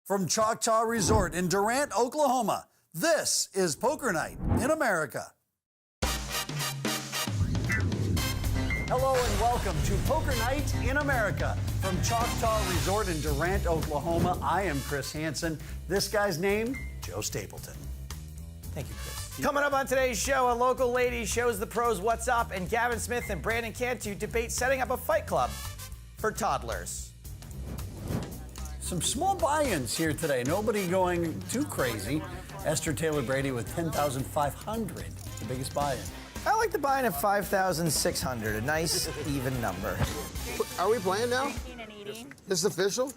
From Choctaw Resort in Durant, Oklahoma, this is Poker Night in America. Hello and welcome to Poker Night in America. From Choctaw Resort in Durant, Oklahoma, I am Chris Hansen. This guy's name, Joe Stapleton. Thank you, Chris. Coming up on today's show, a local lady shows the pros what's up, and Gavin Smith and Brandon Cantu debate setting up a fight club for toddlers. Some small buy-ins here today. Nobody going too crazy. Esther Taylor Brady with 10,500, the biggest buy-in. I like the buy-in of 5,600, a nice even number. Are we playing now? 19 and 18. This is official?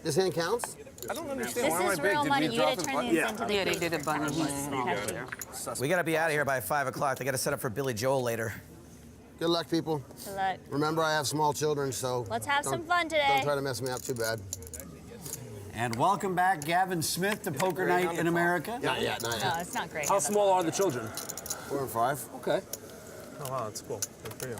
This hand counts? I don't understand. This Why am I is big? real Did money. we You drop gotta it? turn these Yeah. into the Yeah, they did a bunny. We gotta be out of here by 5 o'clock. They gotta set up for Billy Joel later. Good luck, people. Good luck. Remember, I have small children, so... Let's have some fun today. Don't try to mess me up too bad. And welcome back, Gavin Smith, to Poker Night in America. Not yet. No, it's not great. How small are the children? 4 and 5. Okay. Oh, wow, that's cool. Good for you.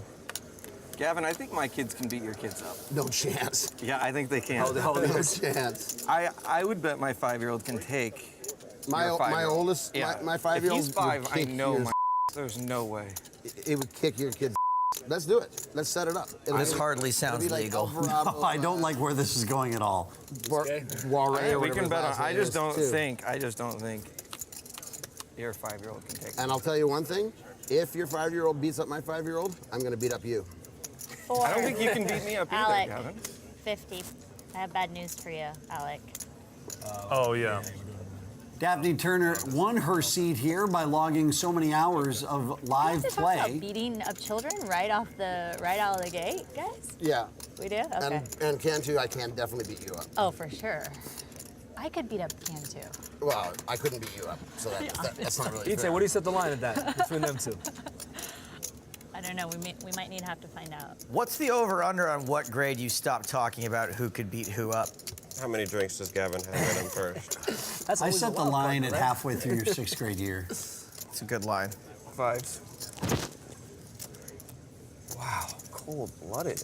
Gavin, I think my kids can beat your kids up. No chance. Yeah, I think they can. No chance. I would bet my 5-year-old can take My your 5-year-old. oldest, Yeah. my 5-year-old. If he's 5, would I kick know your my there's no way. It would kick your kid's. Let's do it. Let's set it up. This hardly sounds legal. No, I don't like where this is going at all. We can bet on. I just don't think your 5-year-old can take. And I'll tell you one thing. If your 5-year-old beats up my 5-year-old, I'm going to beat up you. 4. I don't think you can beat me up Alec, either, Gavin. 50. I have bad news for you, Alec. Oh, yeah. Daphne Turner won her seat here by logging so many hours of live We have to talk about play. beating up children right out of the gate, guys. Yeah. We do. Okay. And Cantu, I can definitely beat you up. Oh, for sure. I could beat up Cantu. Well, I couldn't beat you up, so that's not really He'd say, fair. what do you set the line at that between them two? I don't know. We might need to have to find out. What's the over-under on what grade you stop talking about who could beat who up? How many drinks does Gavin have in him first? I set the line at halfway through your 6th grade year. It's a good line. 5s. Wow, cold-blooded.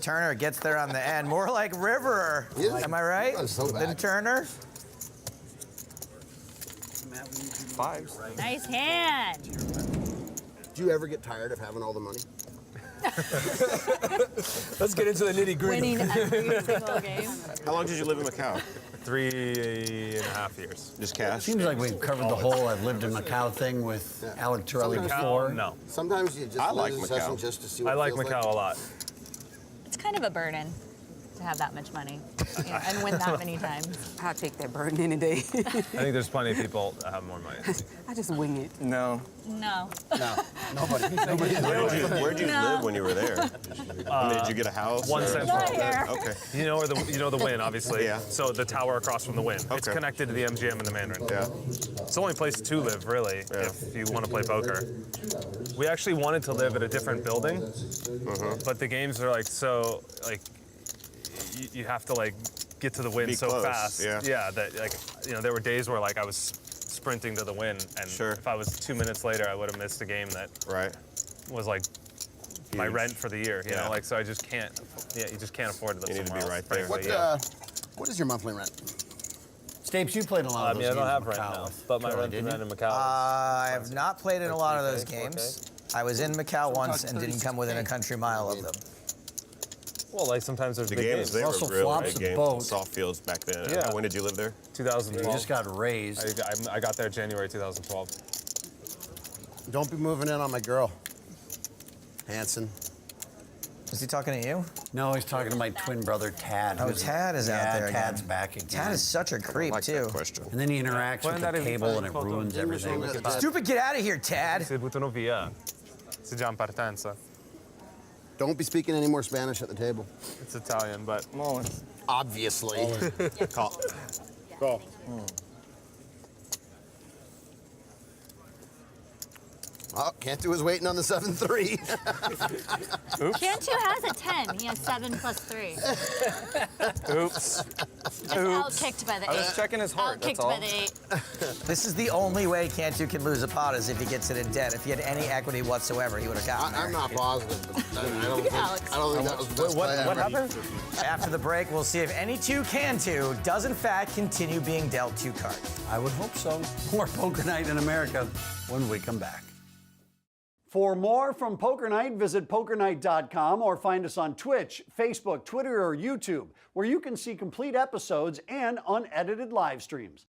Turner gets there on the end. More like Riverer. Yeah. Am I right? That was so Than bad. Turner? 5s. Nice hand. Do you ever get tired of having all the money? Let's get into the nitty-gritty. Winning every single game. How long did you live in Macau? 3.5 years. Just cash? Seems like we've covered the whole I've lived in Macau thing with Alec Torelli Sometimes- before. No. Sometimes you just I like lose a session Macau. just to see what I it like feels Macau a lot. It's kind of a burden to have that much money and win that many times. I'll take that burden any day. I think there's plenty of people that have more money. I just wing it. No. No. No, nobody. Where'd you live when you were there? I mean, did you get a house? One or- cent. Not here. Okay. You know the Wynn, obviously. Yeah. So the tower across from the Wynn. It's Okay. connected to the MGM and the Mandarin. Yeah. It's the only place to live, really, if you want to play poker. We actually wanted to live at a different building, but the games are you have to get to the Wynn Be so close, fast. yeah. That there were days where I was sprinting to the Wynn, and Sure. if I was 2 minutes later, I would have missed a game that Right. was my Huge. rent for the year. You Yeah. know, so I just can't. Yeah, you just can't afford to live You need to somewhere be else, right there. frankly, What is your monthly rent? Stapes, you played a lot of those I games don't have in rent Macau now, with but my Torelli, rent didn't in you? Macau. I have not played in a lot of those 3K, 4K. games. I was in Macau once and didn't come within a country mile of them. Well, sometimes there's The big games, games. they Also were really flops big of games. boat. Soft fields back then. Yeah. When did you live there? 2012. You just got raised. I got there January 2012. Don't be moving in on my girl, Hanson. Is he talking to you? No, he's talking to my twin brother, Tad. Oh, who's- Tad is out there again. Tad's back again. Tad is such a creep, I like too. that question. And then he interacts with the cable and it ruins everything. Stupid, get out of here, Tad. Si buttano via. Si già in partenza. Don't be speaking any more Spanish at the table. It's Italian, but Mullins. Obviously. Call. Go. Oh, Cantu is waiting on the 7-3. Cantu has a 10. He has 7 plus 3. oops. Outkicked by the 8. I was checking his heart, that's Outkicked all. by the 8. This is the only way Cantu can lose a pot is if he gets it in debt. If he had any equity whatsoever, he would have gotten there. I'm not positive, but I don't think that was the best play What ever. happened? After the break, we'll see if any 2 Cantu does in fact continue being dealt 2 cards. I would hope so. More Poker Night in America when we come back. For more from Poker Night, visit pokernight.com or find us on Twitch, Facebook, Twitter, or YouTube, where you can see complete episodes and unedited live streams.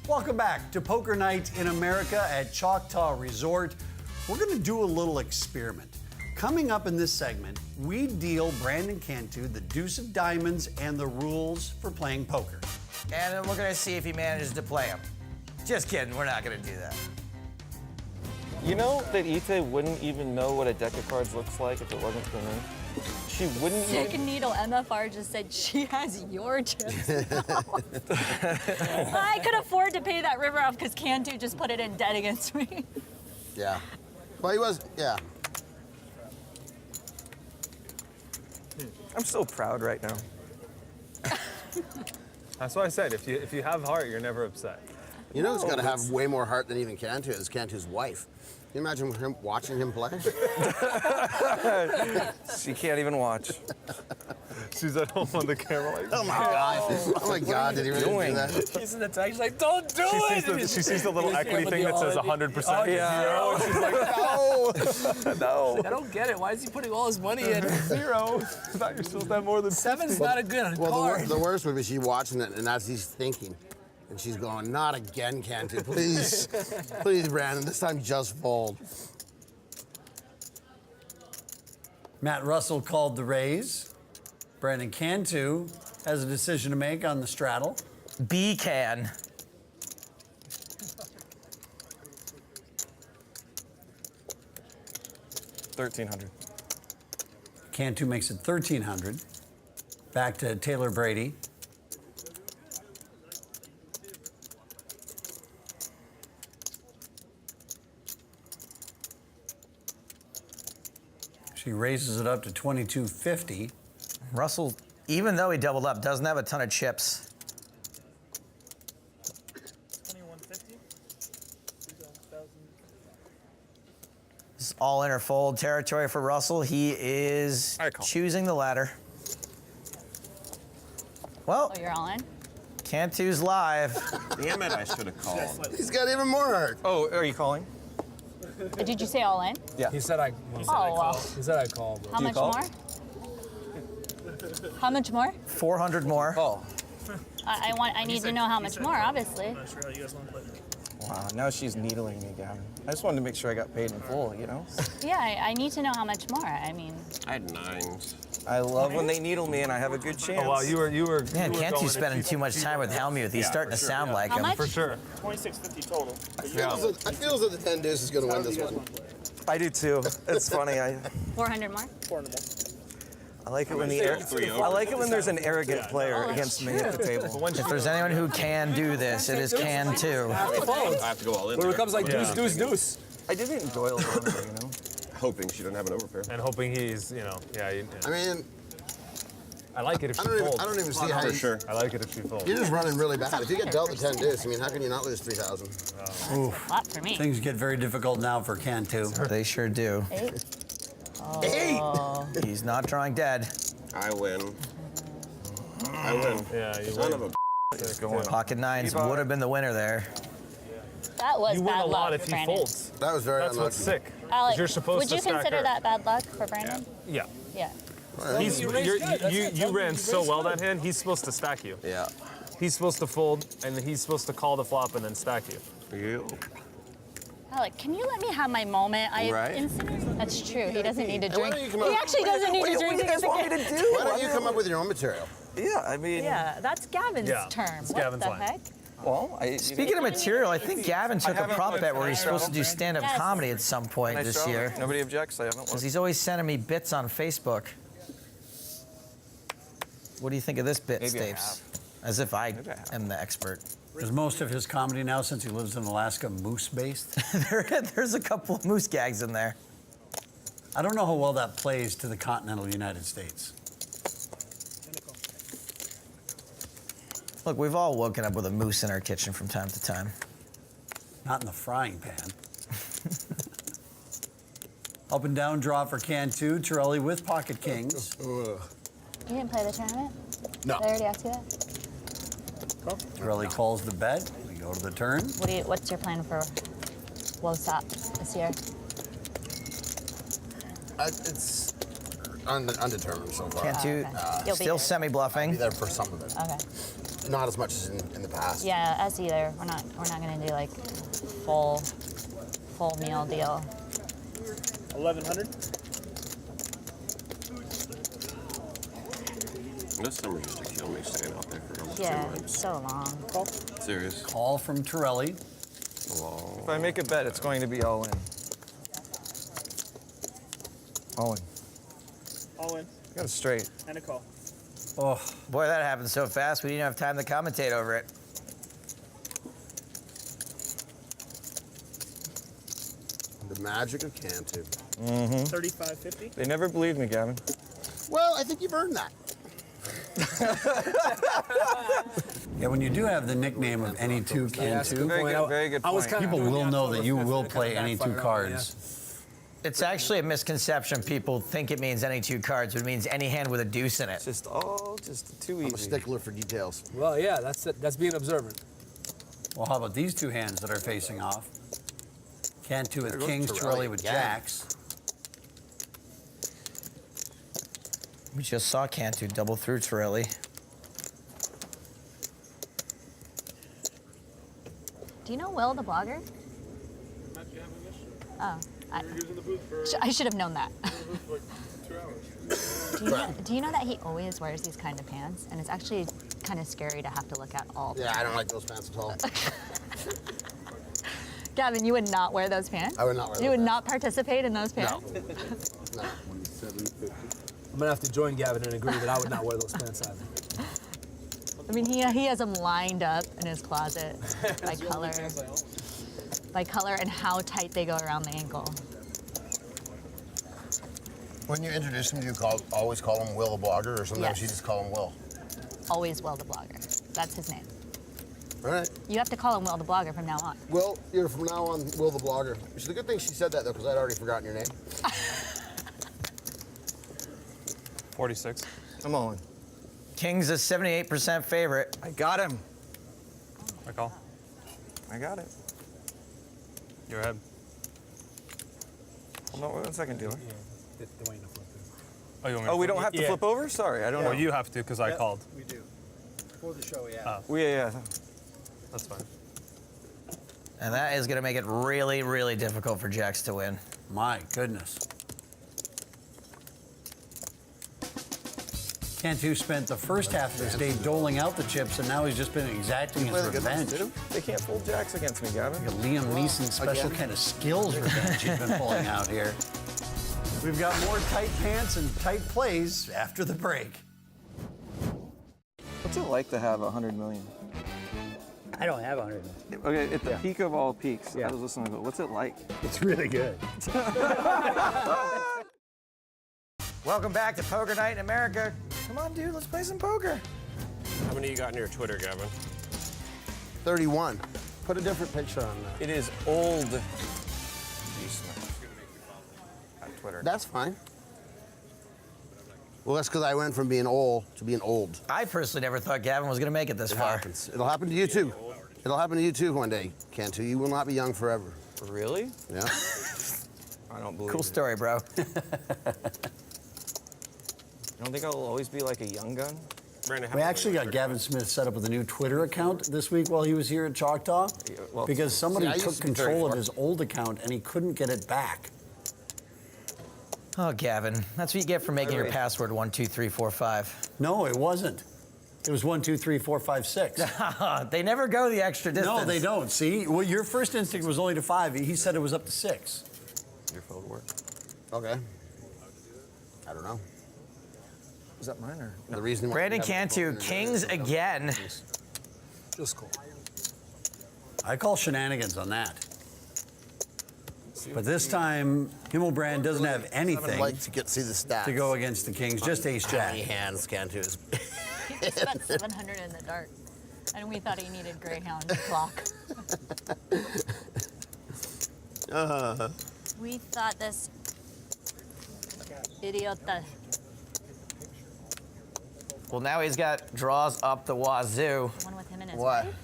Welcome back to Poker Night in America at Choctaw Resort. We're going to do a little experiment. Coming up in this segment, we deal Brandon Cantu the deuce of diamonds and the rules for playing poker. And then we're going to see if he manages to play them. Just kidding, we're not going to do that. You know that Ite wouldn't even know what a deck of cards looks like if it wasn't for me? She wouldn't even... Second Needle MFR just said she has your chips. I could afford to pay that river off because Cantu just put it in debt against me. Yeah. Well, he was, yeah. I'm so proud right now. That's what I said. If you have heart, you're never upset. You know who's got to have way more heart than even Cantu is Cantu's wife. Can you imagine him watching him play? She can't even watch. She's at home on the camera like, Oh my God. Oh my God, did he really do that? He's in the text, she's like, don't do it! she sees the little equity thing that says 100%. Oh, yeah. Zero, and she's like, No. I don't get it. Why is he putting all his money in? zero. I thought you're supposed to have more than 7's not a good Well, card. the worst would be she watching it, and as he's thinking, and she's going, not again, Cantu. Please, please, Brandon, this time just fold. Matt Russell called the raise. Brandon Cantu has a decision to make on the straddle. B-can. $1,300. Cantu makes it 1,300. Back to Taylor Brady. She raises it up to 2,250. Russell, even though he doubled up, doesn't have a ton of chips. 2150? This is all in or fold territory for Russell. He is choosing the latter. Well, Oh, you're all in? Cantu's live. Damn it, I should have called. He's got even more heart. Oh, are you calling? Did you say all in? Yeah. He said I Well. He said I called. How much call? more? How much more? 400 more. Oh. I need to know how much more, obviously. Wow, now she's needling me, Gavin. I just wanted to make sure I got paid in full, you know? Yeah, I need to know how much more. I mean, I had 9s. I love when they needle me and I have a good chance. oh wow, you were. Man, you were Cantu's going spending if too much time with Helmuth. He's starting to sound like how him. much? For sure. 2650 total. I feel as though the 10 deuce is going to win this one. I do too. It's funny. 400 more? 400 more. I like it when I like it when there's an arrogant player against me at the table. If there's anyone who can do this, it is Cantu. I have to go all in But it there. becomes like deuce, deuce, deuce. I didn't enjoy a lot of it, you know? Hoping she doesn't have an overpair. And hoping he's, yeah. I mean, I like it if I she don't folds. even see how For sure. I like it if she folds. You're just running really bad. If you get dealt the 10 deuce, I mean, how can you not lose 3,000? A lot for me. Things get very difficult now for Cantu. They sure do. 8? He's not drawing dead. I win. I win. Yeah, you Son win. of a Going. Pocket nines would have been the winner there. That was You win bad a lot luck if for he Brandon. folds. That was very That's unlucky. what's sick. Alex, You're supposed would to you stack consider her. that bad luck for Brandon? Yeah. Yeah. You ran so well that hand. He's supposed to stack you. Yeah. He's supposed to fold, and then he's supposed to call the flop and then stack you. Alec, can you let me have my moment? Right. That's true. He doesn't need to Hey, why drink. don't you come He up- actually doesn't need to What drink do you guys to want me get to do? Why don't you come up with your own material? Yeah, I mean, Yeah, that's Gavin's Yeah, term. it's What Gavin's the line. heck? well, Speaking of material, I think Gavin took a prop bet where he's supposed to do stand-up Yes. comedy at some point nice this job. year. Nobody objects. I haven't Because looked. he's always sending me bits on Facebook. What do you think of this bit, Maybe I Stapes? As if I Maybe I have. am the expert. Is most of his comedy now, since he lives in Alaska, moose-based? There's a couple of moose gags in there. I don't know how well that plays to the continental United States. Look, we've all woken up with a moose in our kitchen from time to time. Not in the frying pan. Up and down draw for Cantu. Torelli with pocket kings. You didn't play the tournament? No. Did I already ask you that? Torelli calls the bet. We go to the turn. What's your plan for WOSOP this year? It's undetermined so far. Cantu You'll be still there. semi-bluffing. Be there for some of it. Okay. Not as much as in the past. Yeah, us either. We're not gonna do like full meal deal. 1100. This summer used to kill me staying out there for almost 2 Yeah, months. it's so long. Serious. Call from Torelli. If I make a bet, it's going to be all in. All in. All in. Got it straight. And a call. Oh, Boy, that happened so fast, we didn't have time to commentate over it. The magic of Cantu. 3550. They never believed me, Gavin. Well, I think you've earned that. yeah, when you do have the nickname of any two Cantu, Very good point. people will know that you will play any two cards. It's actually a misconception. People think it means any two cards, but it means any hand with a deuce in it. It's just too I'm a easy. stickler for details. Well, yeah, that's being observant. Well, how about these two hands that are facing off? Cantu with There goes kings, Torelli Torelli with again. jacks. We just saw Cantu double through Torelli. Do you know Will, the blogger? Oh, I should have known that. Do you know that he always wears these kind of pants, and it's actually kind of scary to have to look at all. Yeah, I don't like those pants at all. Gavin, you would not wear those pants? I would not wear those You would pants. not participate in those pants? No. I'm gonna have to join Gavin and agree that I would not wear those pants either. I mean, he has them lined up in his closet by color and how tight they go around the ankle. When you introduce him, do you always call him Will the Blogger, or sometimes Yes. you just call him Will? Always Will the blogger. That's his name. All right. You have to call him Will the blogger from now on. Will, you're from now on Will the Blogger. Which is a good thing she said that, though, because I'd already forgotten your name. 46. I'm all in. King's a 78% favorite. I got him. I call. I got it. You're ahead. Hold on 1 second, dealer. Oh, you want me Oh, to we flip? don't have to flip over? Sorry, I don't know. Well, you have to because I called. We do. For the show, yeah. Yeah. That's fine. And that is going to make it really, really difficult for Jacks to win. My goodness. Cantu spent the first half of this day doling out the chips, and now he's just been exacting his revenge. They can't fold jacks against me, Gavin. Like a Liam Neeson special kind of skills revenge he's been pulling out here. We've got more tight pants and tight plays after the break. What's it like to have 100 million? I don't have 100. Okay, at the peak of all peaks, I was listening to it. What's it like? It's really good. Welcome back to Poker Night in America. Come on, dude, let's play some poker. How many you got in your Twitter, Gavin? 31. Put a different picture on that. It is old. G. Smith. At Twitter. That's fine. Well, that's because I went from being old to being old. I personally never thought Gavin was going to make it this It far. happens. It'll happen to you, too. It'll happen to you, too, one day, Cantu. You will not be young forever. Really? Yeah? I don't believe Cool it. story, bro. You don't think I'll always be like a young gun? Brandon, how We many actually got Gavin Smith set up with a new Twitter account this week while he was here at Choctaw well, because somebody see, I took used to be very control of far- his old account and he couldn't get it back. Oh, Gavin, that's what you get for making your password 12345. No, it wasn't. It was 1, 2, 3, 4, 5, 6. They never go the extra distance. No, they don't. See, well, your first instinct was only to 5. He said it was up to 6. Your phone work. Okay. I don't know. Was that mine or? The reason why Brandon we have a Cantu, phone in Kings there is- again. Just cool. I call shenanigans on that. But this time, Himmelbrand doesn't have I'd anything like to see the stats. to go against the Kings. Just ace How jack. many hands Cantu is? He just spent 700 in the dark. And we thought he needed Greyhound clock. We thought this idiota. Well, now he's got draws up the wazoo. One with him and his What? wife.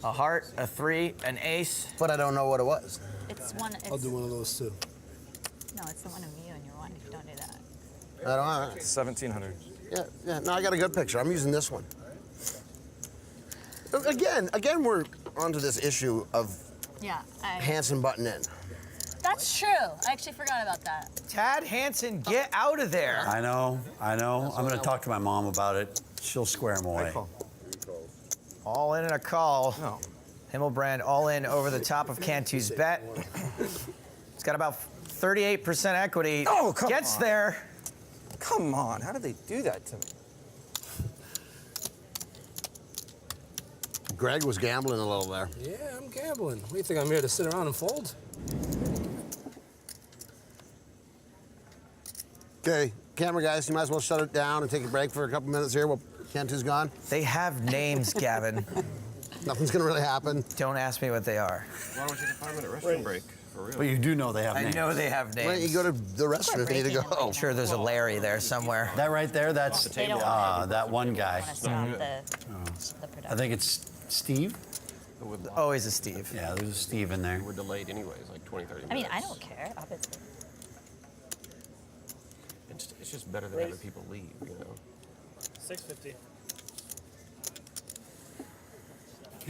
A heart, a 3, an ace. But I don't know what it was. It's one. It's, I'll do one of those too. No, it's the one of you and your wife. Don't do that. I don't know. 1,700. Yeah. No, I got a good picture. I'm using this one. Again, we're onto this issue of Yeah. Hanson button in. That's true. I actually forgot about that. Tad Hansen, get out of there. I know. I'm going to talk to my mom about it. She'll square him away. All in and a call. No. Himmelbrand all in over the top of Cantu's bet. It's got about 38% equity. Oh, come Gets on. there. Come on, how did they do that to me? Greg was gambling a little there. Yeah, I'm gambling. What do you think, I'm here to sit around and fold? Okay, camera guys, you might as well shut it down and take a break for a couple minutes here while Cantu's gone. They have names, Gavin. Nothing's gonna really happen. Don't ask me what they are. Why don't we take a 5-minute restroom break? For real. But you do know they have I names. know they have Why don't you names. go to the restroom if you need to go? I'm sure there's a Larry there somewhere. That right there, that's They don't want that one guy. to stop the production. I think it's Steve. Always a Steve. Yeah, there's a Steve in there. We're delayed anyways, like 20, 30 minutes. I mean, I don't care. Obviously. It's just better than having people leave, you know? 650.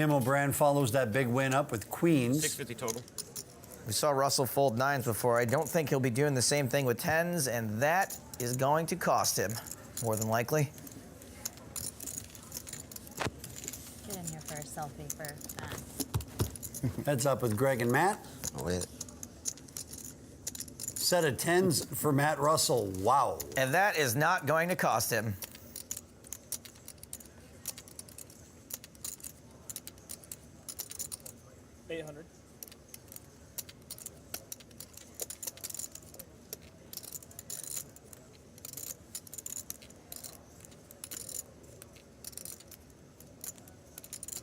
Himmelbrand follows that big win up with queens. 650 total. We saw Russell fold 9s before. I don't think he'll be doing the same thing with 10s, and that is going to cost him, more than likely. Get in here for a selfie for Matt. Heads up with Greg and Matt. Oh, wait. Set of 10s for Matt Russell. Wow. And that is not going to cost him. $800.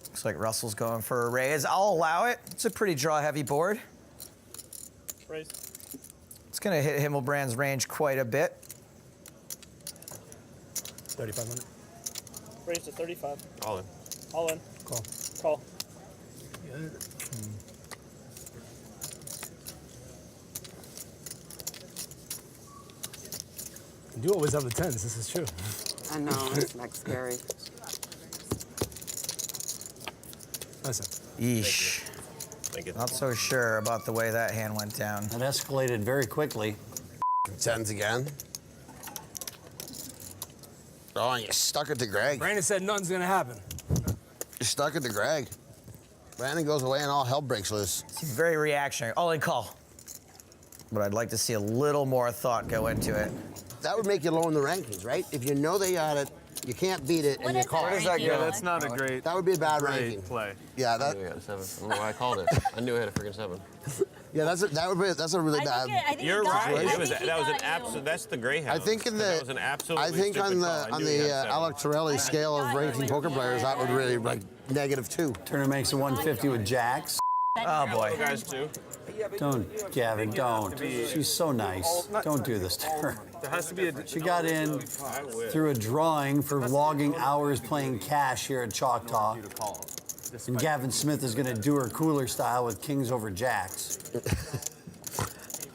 Looks like Russell's going for a raise. I'll allow it. It's a pretty draw-heavy board. Raise. It's going to hit Himmelbrand's range quite a bit. 3,500. Raise to 35. All in. All in. Call. Call. You do always have the 10s, this is true. I know, it's like scary. Listen. Yeesh. Thank you. Not so sure about the way that hand went down. That escalated very quickly. 10s again. Oh, and you stuck it to Greg. Brandon said nothing's gonna happen. You stuck it to Greg. Brandon goes away and all hell breaks loose. Seems very reactionary. All in call. But I'd like to see a little more thought go into it. That would make you low in the rankings, right? If you know they got it, you can't beat it, What and you is call that it. ranking, Yeah, Alex? that's not a great, That would be a bad great ranking. play. Yeah, I that. knew he had a 7. I don't know why I called it. I knew I had a freaking 7. Yeah, that's a really bad. I think You're he got right. it. I It was, think he that was an got you. absolute. That's the Greyhound. I think in the. That was an absolutely I think stupid on the call. I on knew he the had a 7. Alex Torelli scale of ranking poker players, that would really like -2. Turner makes a 150 with jacks. Oh, boy. You guys too. Don't, Gavin, don't. She's so nice. Don't do this to her. There has to be a. She got in through a drawing for logging hours playing cash here at Choctaw. And Gavin Smith is going to do her cooler style with kings over jacks.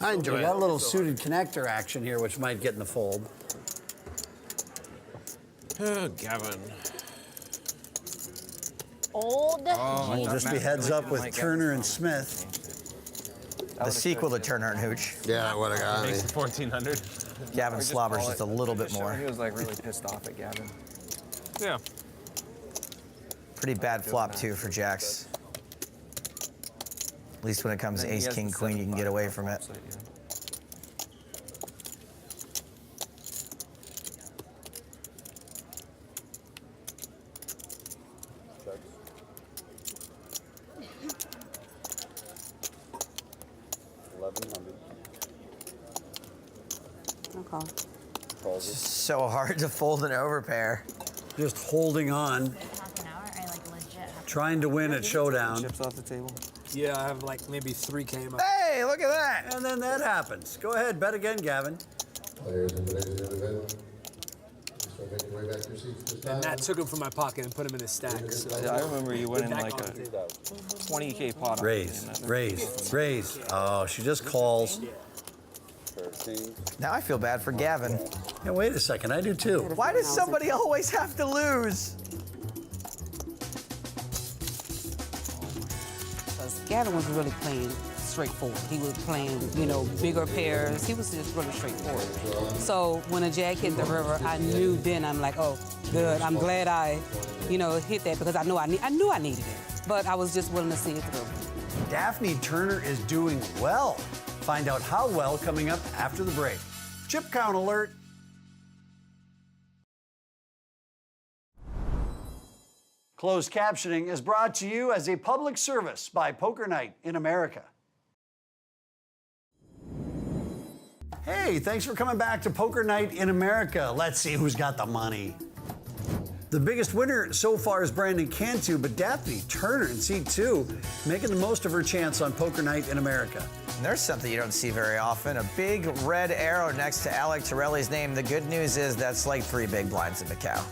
I enjoy We got a it. little suited connector action here, which might get in the fold. Oh, Gavin. Old. We'll just be heads up with Turner and Smith. The sequel to Turner and Hooch. Yeah, what I got. Makes it 1,400. Gavin slobbers just a little bit more. He was like really pissed off at Gavin. Yeah. Pretty bad flop, too, for jacks. At least when it comes to ace, king, queen, you can get away from it. No call. So hard to fold an overpair. Just holding on. Half an hour. I like Trying to win at Showdown. Chips off the table. Yeah, I have like maybe 3K. Hey, look at that. And then that happens. Go ahead, bet again, Gavin. Players in today's event. Just make your way back to your seats this time. And Matt took him from my pocket and put him in his stack. So I remember you winning like a 20K pot. on Raise. Oh, she just calls. Now I feel bad for Gavin. Yeah, wait a second, I do too. Why does somebody always have to lose? Gavin was really playing straightforward. He was playing, bigger pairs. He was just really straightforward. So when a jag hit the river, I knew then, I'm like, oh, good. I'm glad I, hit that because I knew I needed it. But I was just willing to see it through. Daphne Turner is doing well. Find out how well coming up after the break. Chip count alert. Closed captioning is brought to you as a public service by Poker Night in America. Hey, thanks for coming back to Poker Night in America. Let's see who's got the money. The biggest winner so far is Brandon Cantu, but Daphne Turner in seat 2, making the most of her chance on Poker Night in America. And there's something you don't see very often, a big red arrow next to Alec Torelli's name. The good news is that's like 3 big blinds in Macau.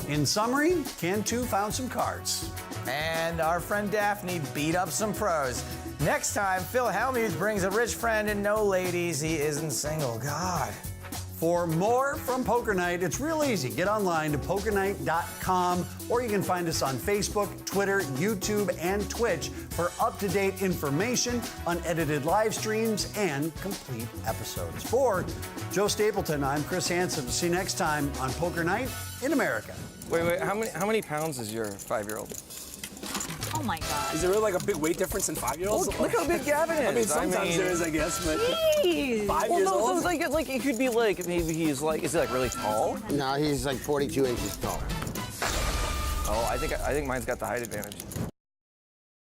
In summary, Cantu found some cards. And our friend Daphne beat up some pros. Next time, Phil Hellmuth brings a rich friend and no ladies. He isn't single. God. For more from Poker Night, it's real easy. Get online to pokernight.com, or you can find us on Facebook, Twitter, YouTube, and Twitch for up-to-date information, unedited live streams, and complete episodes. For Joe Stapleton, I'm Chris Hansen. See you next time on Poker Night in America. Wait, how many pounds is your 5-year-old? Oh my God. Is there really like a big weight difference in 5-year-olds? Look how big Gavin is. I mean, sometimes there is, I guess, but Jeez. 5 Well, years no, old? so it's like it could be like maybe he's like, is he like really tall? No, he's like 42 inches tall. Oh, I think mine's got the height advantage.